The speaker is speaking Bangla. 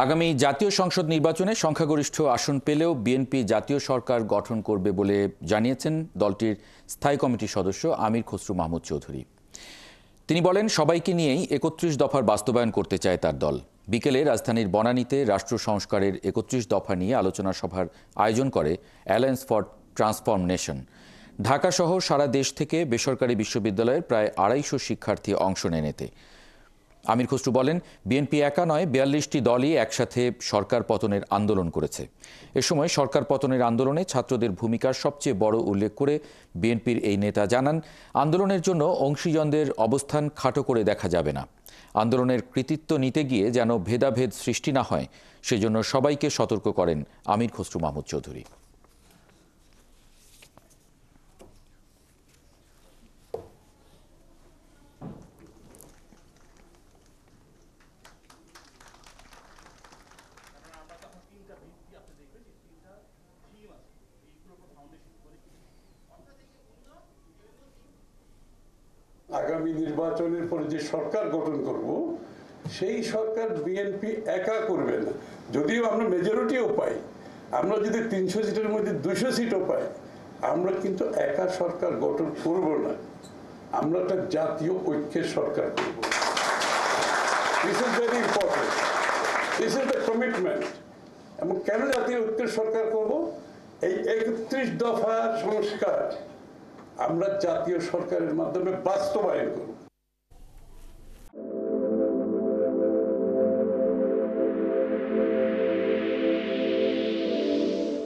আগামী জাতীয় সংসদ নির্বাচনে সংখ্যাগরিষ্ঠ আসন পেলেও বিএনপি জাতীয় সরকার গঠন করবে বলে জানিয়েছেন দলটির স্থায়ী কমিটির সদস্য আমির খসরু মাহমুদ চৌধুরী। তিনি বলেন, সবাইকে নিয়েই ৩১ দফার বাস্তবায়ন করতে চায় তার দল। বিকেলে রাজধানীর বনানীতে রাষ্ট্র সংস্কারের ৩১ দফা নিয়ে আলোচনা সভার আয়োজন করে অ্যালায়েন্স ফর ট্রান্সফরমেশন। ঢাকাসহ সারা দেশ থেকে বেসরকারি বিশ্ববিদ্যালয়ের প্রায় ২৫০ শিক্ষার্থী অংশ নেন এতে। আমির খসরু বলেন, বিএনপি একা নয়, ৪২টি দলই একসাথে সরকার পতনের আন্দোলন করেছে। এ সময় সরকার পতনের আন্দোলনে ছাত্রদের ভূমিকার সবচেয়ে বড় উল্লেখ করে বিএনপির এই নেতা জানান, আন্দোলনের জন্য অংশীজনদের অবস্থান খাটো করে দেখা যাবে না। আন্দোলনের কৃতিত্ব নিতে গিয়ে যেন ভেদাভেদ সৃষ্টি না হয়, সেজন্য সবাইকে সতর্ক করেন আমির খসরু মাহমুদ চৌধুরী। আগামী নির্বাচনের পরে যে সরকার গঠন করব, সেই সরকার বিএনপি একা করবে না। যদিও আমরা মেজরিটিও পাই, আমরা যদি ৩০০ সিটের মধ্যে ২০০ সিটও পাই, আমরা কিন্তু একা সরকার গঠন করব না। আমরা একটা জাতীয় ঐক্যের সরকার করব। This is very important, this is the commitment. এবং কেন জাতীয় ঐক্যের সরকার করব? এই ৩১ দফা সংস্কার আমরা জাতীয় সরকারের মাধ্যমে বাস্তবায়ন করব।